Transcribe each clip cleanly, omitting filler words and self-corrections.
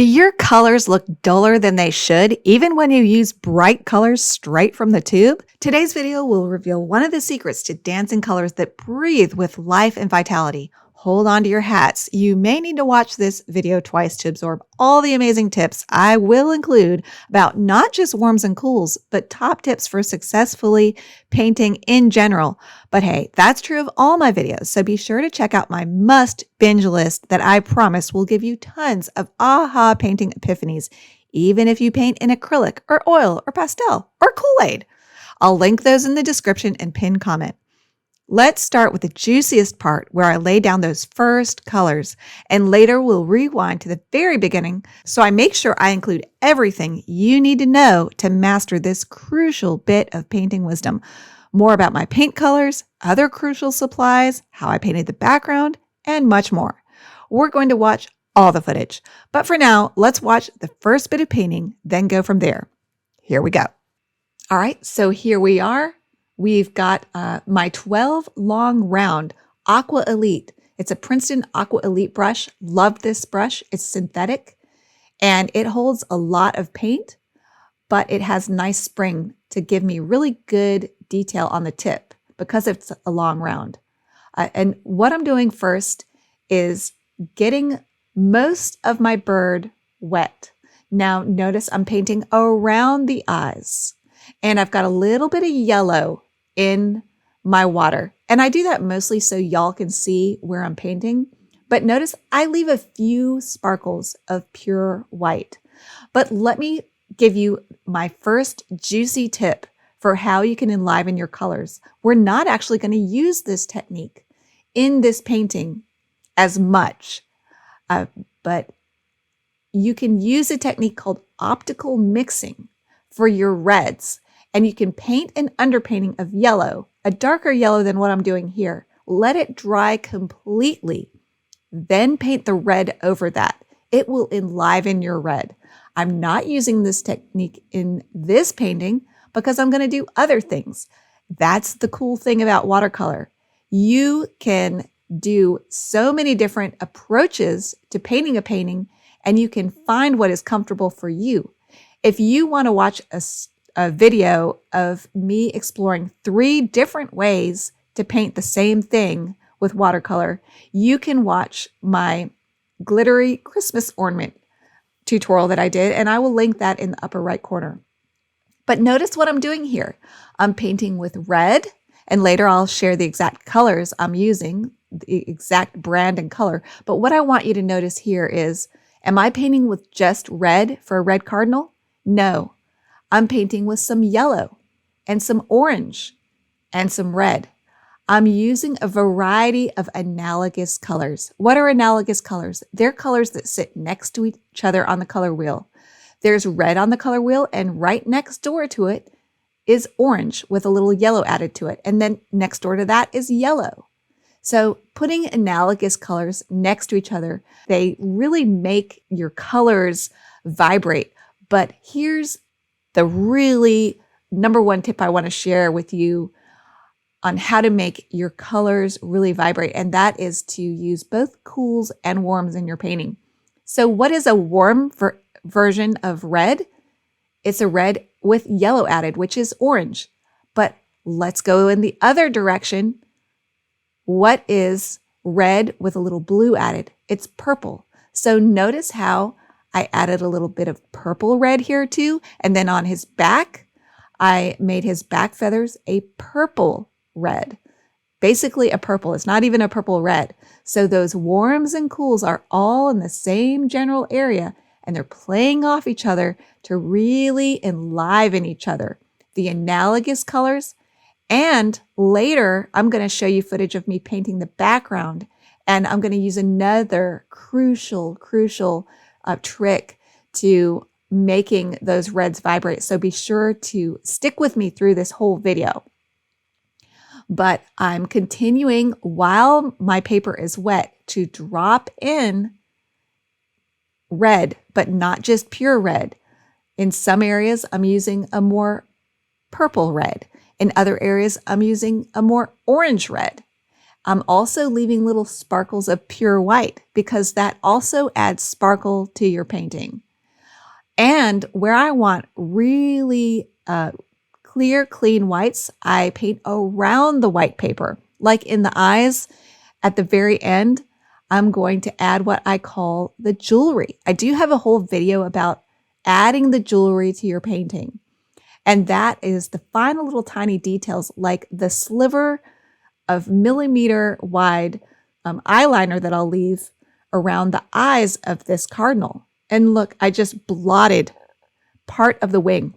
Do your colors look duller than they should, even when you use bright colors straight from the tube? Today's video will reveal one of the secrets to dancing colors that breathe with life and vitality. Hold on to your hats. You may need to watch this video twice to absorb all the amazing tips I will include about not just warms and cools, but top tips for successfully painting in general. But hey, that's true of all my videos, so be sure to check out my must binge list that I promise will give you tons of aha painting epiphanies, even if you paint in acrylic or oil or pastel or Kool-Aid. I'll link those in the description and pinned comment. Let's start with the juiciest part where I lay down those first colors, and later we'll rewind to the very beginning so I make sure I include everything you need to know to master this crucial bit of painting wisdom. More about my paint colors, other crucial supplies, how I painted the background, and much more. We're going to watch all the footage, but for now, let's watch the first bit of painting, then go from there. Here we go. All right, so here we are. We've got my 12 long round Aqua Elite. It's a Princeton Aqua Elite brush. Love this brush. It's synthetic and it holds a lot of paint, but it has nice spring to give me really good detail on the tip because it's a long round. And what I'm doing first is getting most of my bird wet. Now notice I'm painting around the eyes and I've got a little bit of yellow in my water. And I do that mostly so y'all can see where I'm painting. But notice I leave a few sparkles of pure white. But let me give you my first juicy tip for how you can enliven your colors. We're not actually going to use this technique in this painting as much, but you can use a technique called optical mixing for your reds. And you can paint an underpainting of yellow, a darker yellow than what I'm doing here. Let it dry completely. Then paint the red over that. It will enliven your red. I'm not using this technique in this painting because I'm going to do other things. That's the cool thing about watercolor. You can do so many different approaches to painting a painting, and you can find what is comfortable for you. If you want to watch a video of me exploring 3 different ways to paint the same thing with watercolor, you can watch my glittery Christmas ornament tutorial that I did, and I will link that in the upper right corner. But notice what I'm doing here. I'm painting with red, and later I'll share the exact colors I'm using, the exact brand and color. But what I want you to notice here is, am I painting with just red for a red cardinal? No. I'm painting with some yellow and some orange and some red. I'm using a variety of analogous colors. What are analogous colors? They're colors that sit next to each other on the color wheel. There's red on the color wheel, and right next door to it is orange with a little yellow added to it. And then next door to that is yellow. So putting analogous colors next to each other, they really make your colors vibrate. But here's the really number one tip I want to share with you on how to make your colors really vibrate, and that is to use both cools and warms in your painting. So what is a warm version of red? It's a red with yellow added, which is orange. But let's go in the other direction. What is red with a little blue added? It's purple. So notice how I added a little bit of purple red here too. And then on his back, I made his back feathers a purple red. Basically a purple. It's not even a purple red. So those warms and cools are all in the same general area, and they're playing off each other to really enliven each other. The analogous colors. And later, I'm going to show you footage of me painting the background. And I'm going to use another crucial trick to making those reds vibrate. So be sure to stick with me through this whole video. But I'm continuing while my paper is wet to drop in red, but not just pure red. In some areas, I'm using a more purple red. In other areas, I'm using a more orange red. I'm also leaving little sparkles of pure white because that also adds sparkle to your painting. And where I want really clear, clean whites, I paint around the white paper. Like in the eyes at the very end, I'm going to add what I call the jewelry. I do have a whole video about adding the jewelry to your painting. And that is the final little tiny details like the sliver of millimeter wide eyeliner that I'll leave around the eyes of this cardinal. And look, I just blotted part of the wing.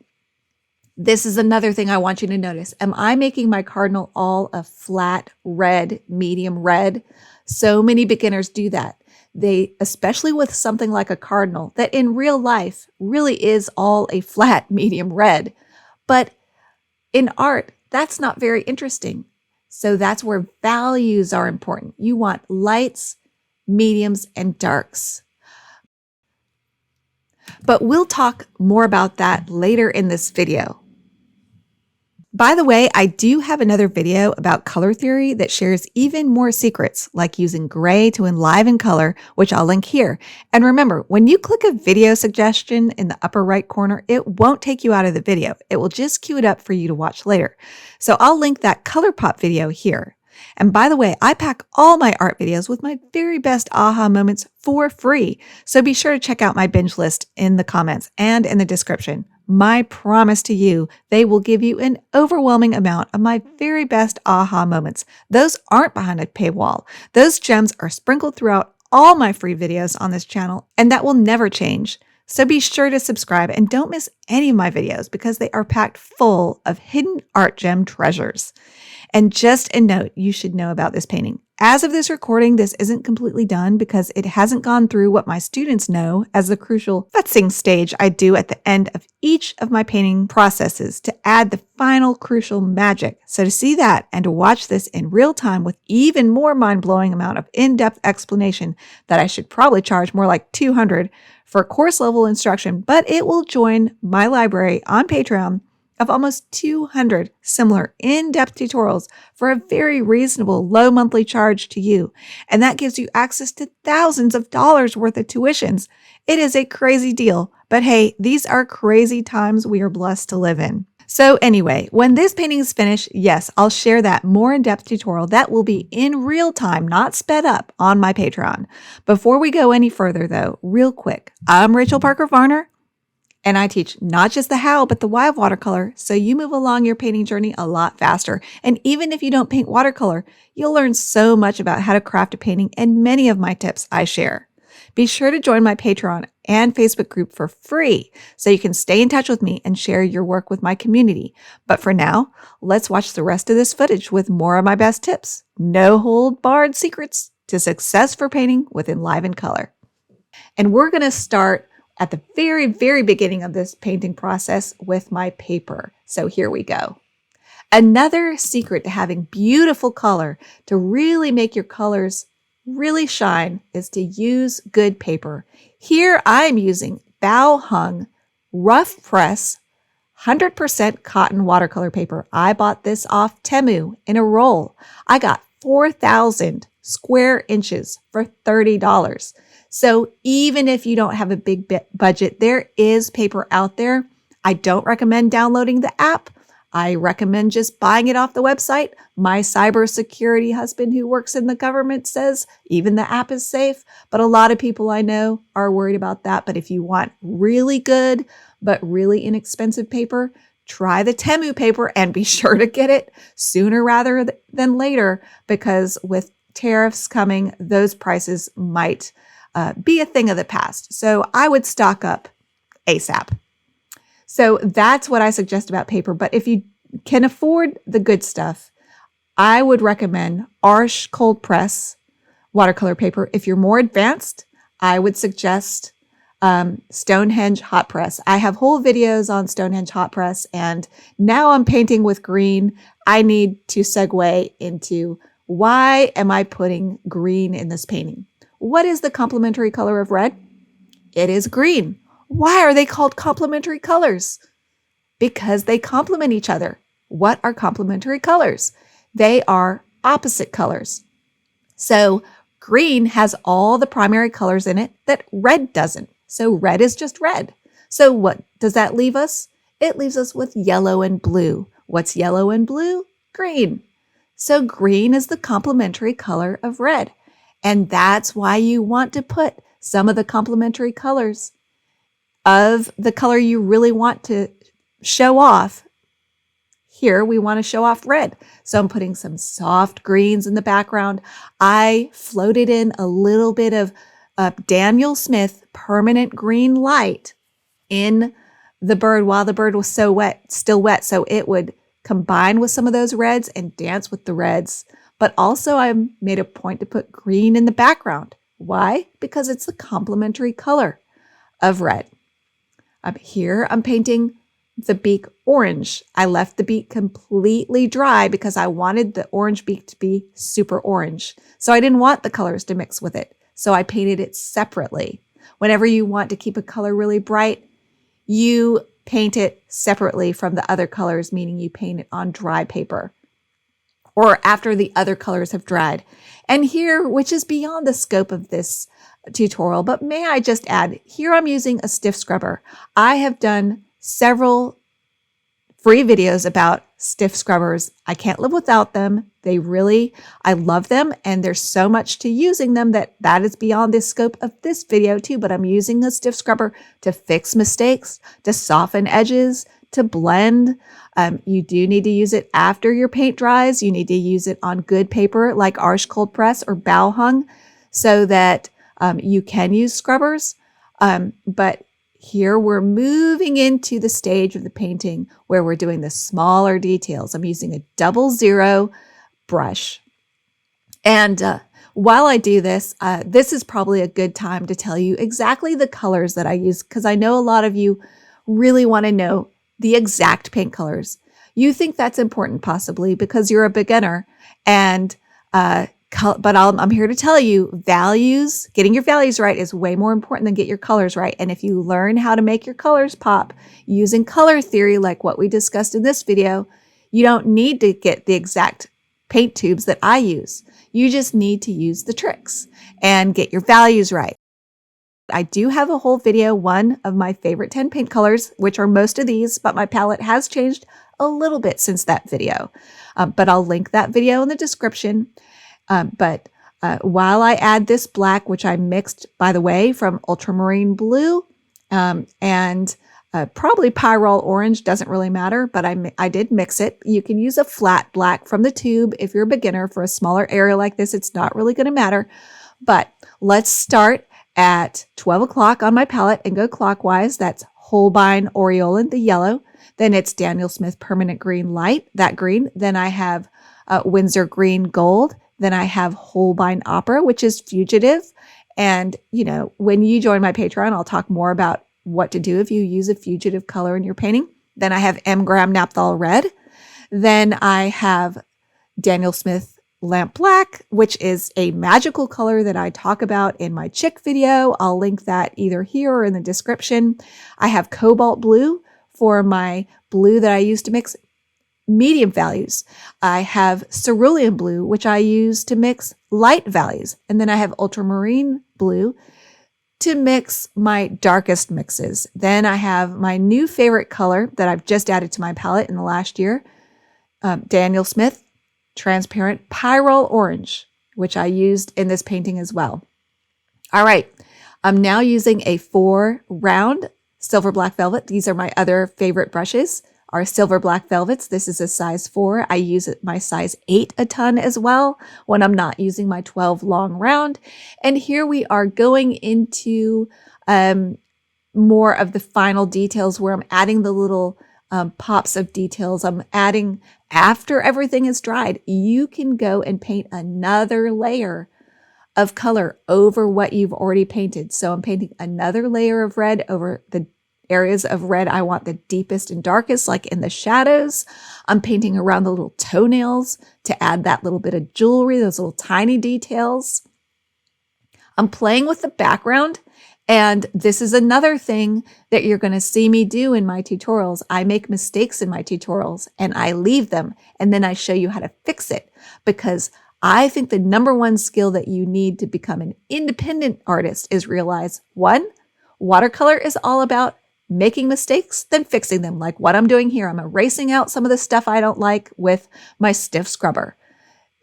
This is another thing I want you to notice. Am I making my cardinal all a flat red, medium red? So many beginners do that. They, especially with something like a cardinal, that in real life really is all a flat, medium red. But in art, that's not very interesting. So that's where values are important. You want lights, mediums, and darks. But we'll talk more about that later in this video. By the way, I do have another video about color theory that shares even more secrets, like using gray to enliven color, which I'll link here. And remember, when you click a video suggestion in the upper right corner, it won't take you out of the video. It will just queue it up for you to watch later. So I'll link that ColourPop video here. And by the way, I pack all my art videos with my very best aha moments for free. So be sure to check out my binge list in the comments and in the description. My promise to you, they will give you an overwhelming amount of my very best aha moments. Those aren't behind a paywall. Those gems are sprinkled throughout all my free videos on this channel, and that will never change. So be sure to subscribe and don't miss any of my videos because they are packed full of hidden art gem treasures. And just a note you should know about this painting. As of this recording, this isn't completely done because it hasn't gone through what my students know as the crucial futzing stage I do at the end of each of my painting processes to add the final crucial magic. So to see that and to watch this in real time with even more mind-blowing amount of in-depth explanation that I should probably charge more like $200 for course level instruction, but it will join my library on Patreon of almost 200 similar in-depth tutorials for a very reasonable low monthly charge to you. And that gives you access to thousands of dollars worth of tuitions. It is a crazy deal, but hey, these are crazy times we are blessed to live in. So anyway, when this painting is finished, yes, I'll share that more in-depth tutorial that will be in real time, not sped up, on my Patreon. Before we go any further though, real quick, I'm Rachel Parker Varner, and I teach not just the how, but the why of watercolor, so you move along your painting journey a lot faster. And even if you don't paint watercolor, you'll learn so much about how to craft a painting and many of my tips I share. Be sure to join my Patreon and Facebook group for free so you can stay in touch with me and share your work with my community. But for now, let's watch the rest of this footage with more of my best tips. No hold barred secrets to success for painting with enlivened color. And we're going to start at the very, very beginning of this painting process with my paper. So here we go. Another secret to having beautiful color, to really make your colors really shine, is to use good paper. Here I'm using bow hung, rough press, 100% cotton watercolor paper. I bought this off Temu in a roll. I got 4,000 square inches for $30. So even if you don't have a big budget, there is paper out there. I don't recommend downloading the app. I recommend just buying it off the website. My cybersecurity husband who works in the government says even the app is safe, but a lot of people I know are worried about that. But if you want really good, but really inexpensive paper, try the Temu paper and be sure to get it sooner rather than later, because with tariffs coming, those prices might be a thing of the past. So I would stock up ASAP. So that's what I suggest about paper. But if you can afford the good stuff, I would recommend Arches cold press watercolor paper. If you're more advanced, I would suggest Stonehenge Hot Press. I have whole videos on Stonehenge Hot Press, and now I'm painting with green. I need to segue into why am I putting green in this painting? What is the complementary color of red? It is green. Why are they called complementary colors? Because they complement each other. What are complementary colors? They are opposite colors. So green has all the primary colors in it that red doesn't. So red is just red. So what does that leave us? It leaves us with yellow and blue. What's yellow and blue? Green. So green is the complementary color of red. And that's why you want to put some of the complementary colors of the color you really want to show off. Here we want to show off red. So I'm putting some soft greens in the background. I floated in a little bit of Daniel Smith permanent green light in the bird while the bird was so wet, still wet. So it would combine with some of those reds and dance with the reds. But also I made a point to put green in the background. Why? Because it's the complementary color of red. Up here, I'm painting the beak orange. I left the beak completely dry because I wanted the orange beak to be super orange. So I didn't want the colors to mix with it. So I painted it separately. Whenever you want to keep a color really bright, you paint it separately from the other colors, meaning you paint it on dry paper or after the other colors have dried. And here, which is beyond the scope of this tutorial, but may I just add, here I'm using a stiff scrubber. I have done several free videos about stiff scrubbers. I can't live without them. I love them, and there's so much to using them that is beyond the scope of this video too, but I'm using a stiff scrubber to fix mistakes, to soften edges, to blend. You do need to use it after your paint dries. You need to use it on good paper like Arches Cold Press or bow hung so that you can use scrubbers. But here we're moving into the stage of the painting where we're doing the smaller details. I'm using a 00 brush. And while I do this, this is probably a good time to tell you exactly the colors that I use, because I know a lot of you really want to know the exact paint colors. You think that's important possibly because you're a beginner, and but I'm here to tell you getting your values right is way more important than get your colors right. And if you learn how to make your colors pop using color theory, like what we discussed in this video, you don't need to get the exact paint tubes that I use. You just need to use the tricks and get your values right. I do have a whole video, one of my favorite 10 paint colors, which are most of these, but my palette has changed a little bit since that video. But I'll link that video in the description. But while I add this black, which I mixed, by the way, from ultramarine blue and probably pyrrole orange, doesn't really matter, but I did mix it. You can use a flat black from the tube if you're a beginner. For a smaller area like this, it's not really going to matter. But let's start at 12 o'clock on my palette and go clockwise. That's Holbein Aureolin, the yellow. Then it's Daniel Smith Permanent Green Light, that green. Then I have Winsor Green Gold. Then I have Holbein Opera, which is fugitive. And, you know, when you join my Patreon, I'll talk more about what to do if you use a fugitive color in your painting. Then I have M. Graham Naphthol Red. Then I have Daniel Smith Lamp Black, which is a magical color that I talk about in my chick video. I'll link that either here or in the description. I have Cobalt Blue for my blue that I use to mix medium values. I have Cerulean Blue, which I use to mix light values. And then I have Ultramarine Blue to mix my darkest mixes. Then I have my new favorite color that I've just added to my palette in the last year, Daniel Smith Transparent Pyrrole Orange, which I used in this painting as well. All right, I'm now using a 4 round Silver Black Velvet. These are my other favorite brushes, are Silver Black Velvets. This is a size 4. I use my size 8 a ton as well when I'm not using my 12 long round. And here we are going into more of the final details where I'm adding the little pops of details. I'm adding after everything is dried. You can go and paint another layer of color over what you've already painted. So I'm painting another layer of red over the areas of red I want the deepest and darkest, like in the shadows. I'm painting around the little toenails to add that little bit of jewelry, those little tiny details. I'm playing with the background. And this is another thing that you're going to see me do in my tutorials. I make mistakes in my tutorials and I leave them, and then I show you how to fix it, because I think the number one skill that you need to become an independent artist is realize, one, watercolor is all about making mistakes, then fixing them. Like what I'm doing here. I'm erasing out some of the stuff I don't like with my stiff scrubber.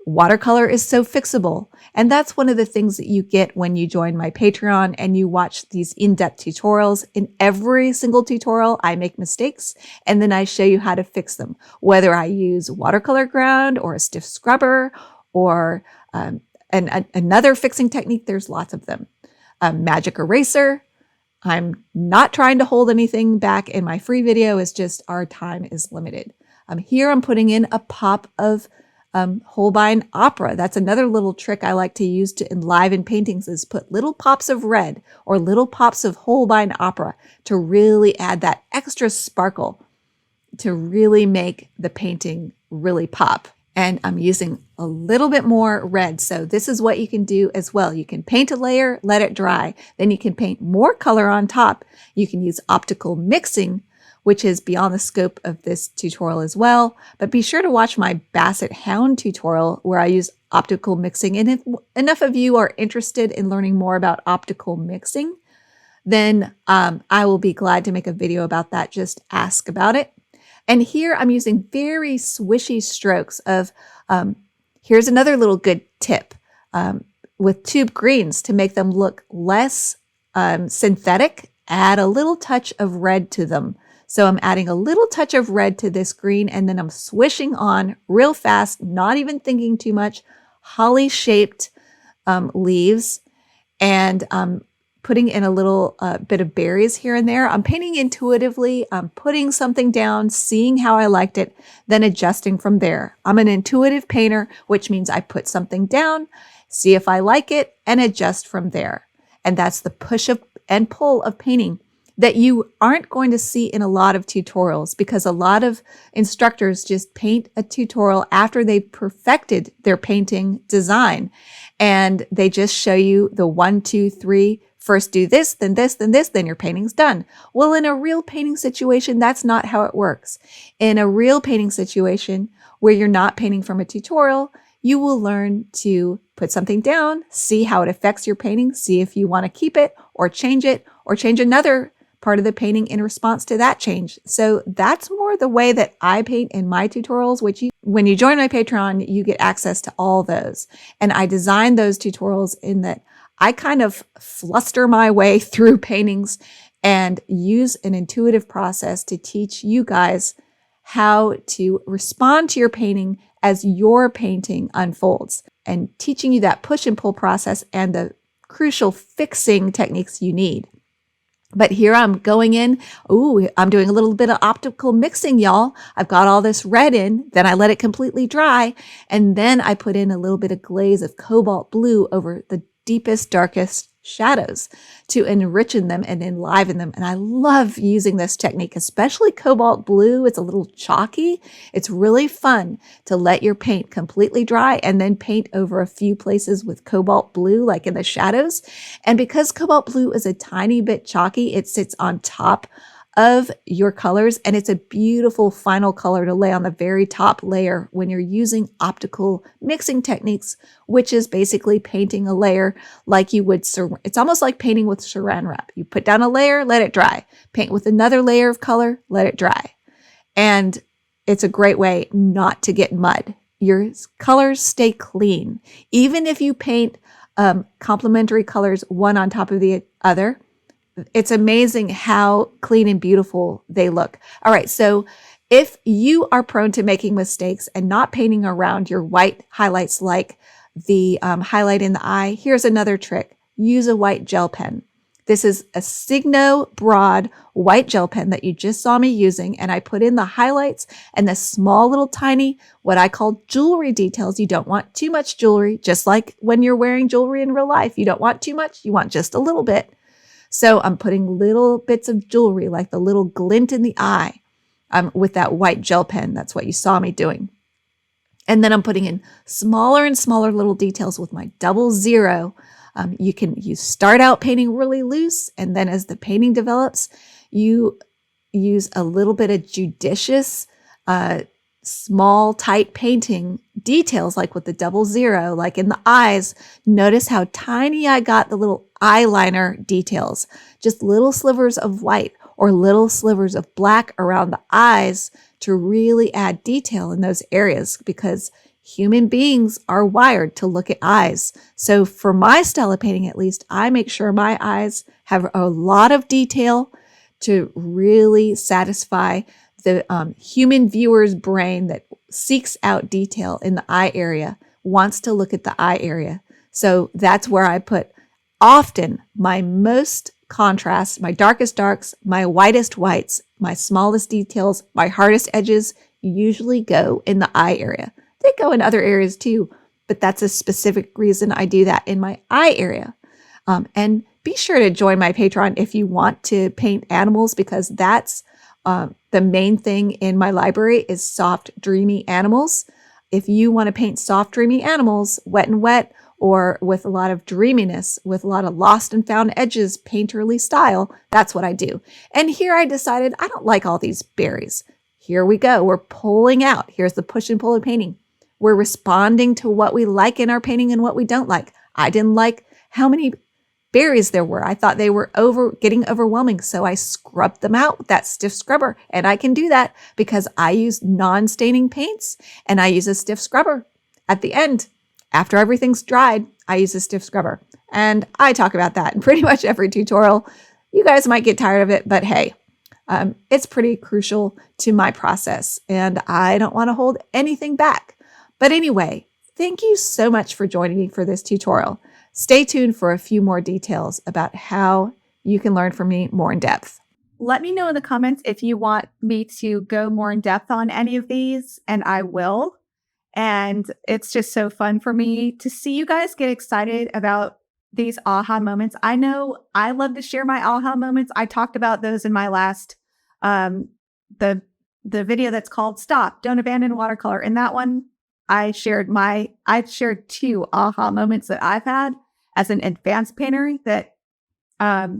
Watercolor is so fixable. And that's one of the things that you get when you join my Patreon and you watch these in-depth tutorials. In every single tutorial, I make mistakes and then I show you how to fix them, whether I use watercolor ground or a stiff scrubber or another fixing technique. There's lots of them. Magic eraser. I'm not trying to hold anything back in my free video. It's just our time is limited. Here I'm putting in a pop of Holbein Opera. That's another little trick I like to use to enliven paintings is put little pops of red or little pops of Holbein Opera to really add that extra sparkle to really make the painting really pop. And I'm using a little bit more red. So this is what you can do as well. You can paint a layer, let it dry. Then you can paint more color on top. You can use optical mixing, which is beyond the scope of this tutorial as well. But be sure to watch my Basset Hound tutorial where I use optical mixing. And if enough of you are interested in learning more about optical mixing, then I will be glad to make a video about that. Just ask about it. And here I'm using very swishy strokes of, here's another little good tip with tube greens to make them look less synthetic, add a little touch of red to them. So I'm adding a little touch of red to this green and then I'm swishing on real fast, not even thinking too much, holly shaped leaves and putting in a little bit of berries here and there. I'm painting intuitively. I'm putting something down, seeing how I liked it, then adjusting from there. I'm an intuitive painter, which means I put something down, see if I like it, and adjust from there. And that's the push and pull of painting that you aren't going to see in a lot of tutorials because a lot of instructors just paint a tutorial after they've perfected their painting design. And they just show you the 1, 2, 3, first do this, then this, then this, then your painting's done. Well, in a real painting situation, that's not how it works. In a real painting situation where you're not painting from a tutorial, you will learn to put something down, see how it affects your painting, see if you want to keep it or change another part of the painting in response to that change. So that's more the way that I paint in my tutorials, which when you join my Patreon, you get access to all those. And I designed those tutorials in that I kind of fluster my way through paintings and use an intuitive process to teach you guys how to respond to your painting as your painting unfolds and teaching you that push and pull process and the crucial fixing techniques you need. But here I'm going in. Ooh, I'm doing a little bit of optical mixing, y'all. I've got all this red in, then I let it completely dry. And then I put in a little bit of glaze of cobalt blue over the deepest, darkest shadows to enrichen them and enliven them. And I love using this technique, especially cobalt blue. It's a little chalky. It's really fun to let your paint completely dry and then paint over a few places with cobalt blue, like in the shadows. And because cobalt blue is a tiny bit chalky, it sits on top of your colors and it's a beautiful final color to lay on the very top layer when you're using optical mixing techniques, which is basically painting a layer like you would. It's almost like painting with saran wrap. You put down a layer, let it dry. Paint with another layer of color, let it dry. And it's a great way not to get mud. Your colors stay clean. Even if you paint complementary colors one on top of the other, it's amazing how clean and beautiful they look. All right, so if you are prone to making mistakes and not painting around your white highlights like the highlight in the eye, here's another trick. Use a white gel pen. This is a Signo Broad white gel pen that you just saw me using, and I put in the highlights and the small little tiny, what I call jewelry details. You don't want too much jewelry, just like when you're wearing jewelry in real life. You don't want too much, you want just a little bit. So I'm putting little bits of jewelry, like the little glint in the eye, with that white gel pen. That's what you saw me doing. And then I'm putting in smaller and smaller little details with my 00. You start out painting really loose, and then as the painting develops, you use a little bit of judicious small, tight painting details, like with the double zero, like in the eyes, notice how tiny I got the little eyeliner details, just little slivers of white or little slivers of black around the eyes to really add detail in those areas, because human beings are wired to look at eyes. So for my style of painting, at least, I make sure my eyes have a lot of detail to really satisfy the human viewer's brain that seeks out detail in the eye area, wants to look at the eye area. So that's where I put often my most contrast, my darkest darks, my whitest whites, my smallest details, my hardest edges usually go in the eye area. They go in other areas too, but that's a specific reason I do that in my eye area. And be sure to join my Patreon if you want to paint animals, because that's the main thing in my library is soft, dreamy animals. If you want to paint soft, dreamy animals, wet and wet, or with a lot of dreaminess, with a lot of lost and found edges, painterly style, that's what I do. And here I decided I don't like all these berries. Here we go. We're pulling out. Here's the push and pull of painting. We're responding to what we like in our painting and what we don't like. I didn't like how many berries there were. I thought they were getting overwhelming. So I scrubbed them out with that stiff scrubber. And I can do that because I use non-staining paints and I use a stiff scrubber at the end. After everything's dried, I use a stiff scrubber. And I talk about that in pretty much every tutorial. You guys might get tired of it, but hey, it's pretty crucial to my process and I don't want to hold anything back. But anyway, thank you so much for joining me for this tutorial. Stay tuned for a few more details about how you can learn from me more in depth. Let me know in the comments if you want me to go more in depth on any of these, and I will. And it's just so fun for me to see you guys get excited about these aha moments. I know I love to share my aha moments. I talked about those in my last, the video that's called Stop, Don't Abandon Watercolor. In that one, I shared 2 aha moments that I've had as an advanced painter that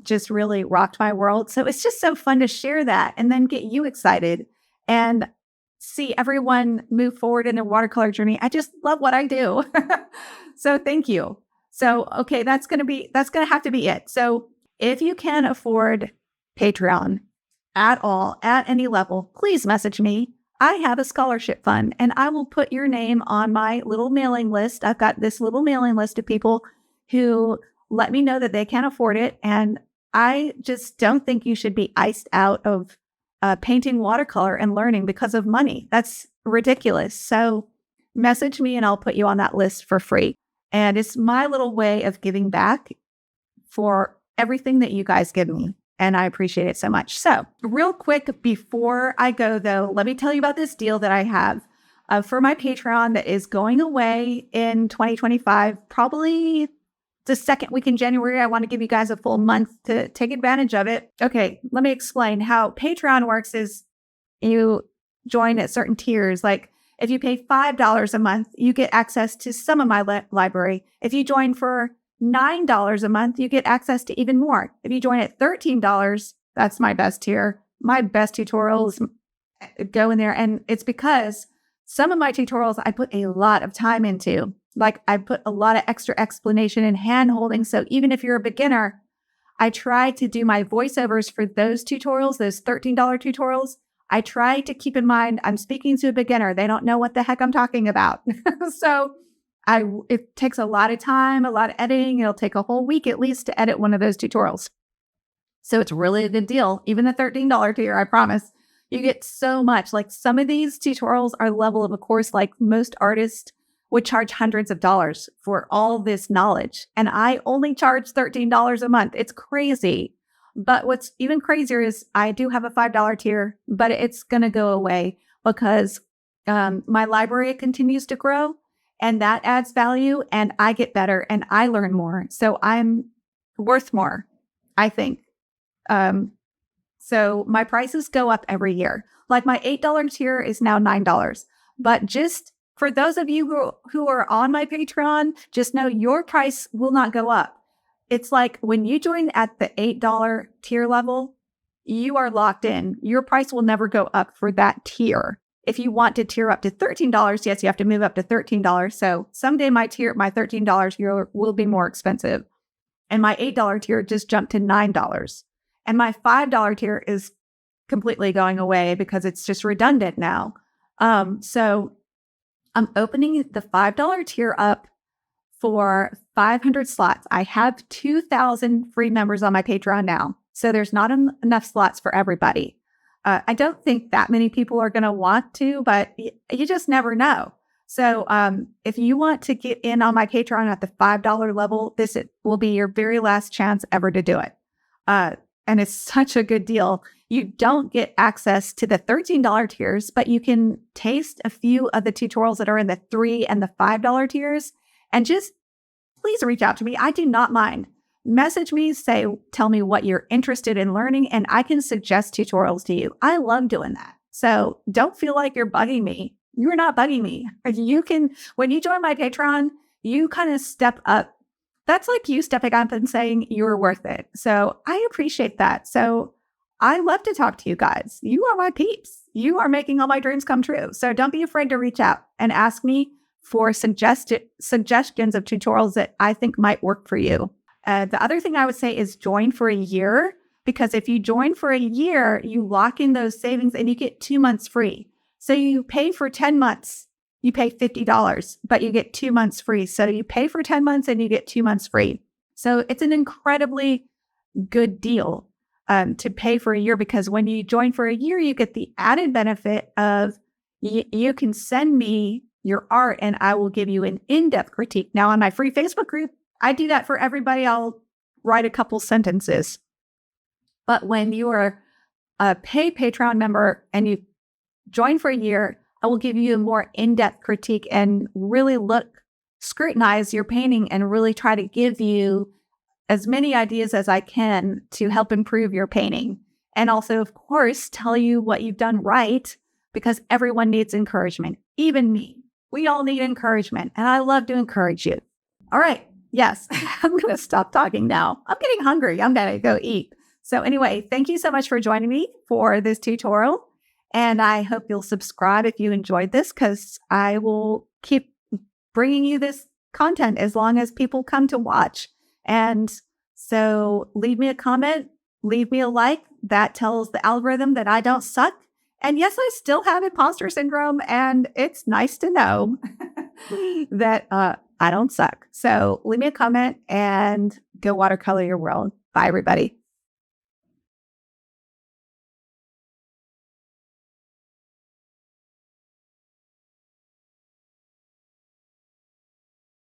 just really rocked my world. So it's just so fun to share that and then get you excited and see everyone move forward in their watercolor journey. I just love what I do. So thank you. So, okay, that's going to have to be it. So if you can afford Patreon at all, at any level, please message me. I have a scholarship fund and I will put your name on my little mailing list. I've got this little mailing list of people who let me know that they can't afford it. And I just don't think you should be iced out of painting watercolor and learning because of money. That's ridiculous. So message me and I'll put you on that list for free. And it's my little way of giving back for everything that you guys give me. And I appreciate it so much. So real quick before I go, though, let me tell you about this deal that I have for my Patreon that is going away in 2025, probably the second week in January. I want to give you guys a full month to take advantage of it. Okay, let me explain how Patreon works is you join at certain tiers. Like if you pay $5 a month, you get access to some of my library. If you join for $9 a month, you get access to even more. If you join at $13, that's my best tier. My best tutorials go in there. And it's because some of my tutorials I put a lot of time into. Like I put a lot of extra explanation and hand holding. So even if you're a beginner, I try to do my voiceovers for those tutorials, those $13 tutorials. I try to keep in mind, I'm speaking to a beginner. They don't know what the heck I'm talking about. So it takes a lot of time, a lot of editing. It'll take a whole week at least to edit one of those tutorials. So it's really a good deal. Even the $13 tier, I promise. You get so much. Like some of these tutorials are level of a course, like most artists would charge hundreds of dollars for all this knowledge. And I only charge $13 a month. It's crazy. But what's even crazier is I do have a $5 tier, but it's going to go away because my library continues to grow. And that adds value and I get better and I learn more. So I'm worth more, I think. So my prices go up every year. Like my $8 tier is now $9. But just for those of you who are on my Patreon, just know your price will not go up. It's like when you join at the $8 tier level, you are locked in. Your price will never go up for that tier. If you want to tier up to $13, yes, you have to move up to $13. So someday my $13 tier will be more expensive. And my $8 tier just jumped to $9. And my $5 tier is completely going away because it's just redundant now. So I'm opening the $5 tier up for 500 slots. I have 2,000 free members on my Patreon now. So there's not enough slots for everybody. I don't think that many people are going to want to, but you just never know. So if you want to get in on my Patreon at the $5 level, this will be your very last chance ever to do it. And it's such a good deal. You don't get access to the $13 tiers, but you can taste a few of the tutorials that are in the $3 and the $5 tiers. And just please reach out to me. I do not mind. Message me, tell me what you're interested in learning, and I can suggest tutorials to you. I love doing that. So don't feel like you're bugging me. You're not bugging me. You can, when you join my Patreon, you kind of step up. That's like you stepping up and saying you're worth it. So I appreciate that. So I love to talk to you guys. You are my peeps. You are making all my dreams come true. So don't be afraid to reach out and ask me for suggestions of tutorials that I think might work for you. The other thing I would say is join for a year, because if you join for a year, you lock in those savings and you get 2 months free. So you pay for 10 months, you pay $50, but you get 2 months free. So you pay for 10 months and you get 2 months free. So it's an incredibly good deal to pay for a year, because when you join for a year, you get the added benefit of you can send me your art and I will give you an in-depth critique. Now on my free Facebook group, I do that for everybody. I'll write a couple sentences. But when you are a paid Patreon member and you join for a year, I will give you a more in-depth critique and really scrutinize your painting and really try to give you as many ideas as I can to help improve your painting. And also, of course, tell you what you've done right, because everyone needs encouragement, even me. We all need encouragement, and I love to encourage you. All right. Yes, I'm going to stop talking now. I'm getting hungry. I'm going to go eat. So anyway, thank you so much for joining me for this tutorial. And I hope you'll subscribe if you enjoyed this, because I will keep bringing you this content as long as people come to watch. And so leave me a comment, leave me a like. That tells the algorithm that I don't suck. And yes, I still have imposter syndrome, and it's nice to know that I don't suck. So leave me a comment and go watercolor your world. Bye, everybody.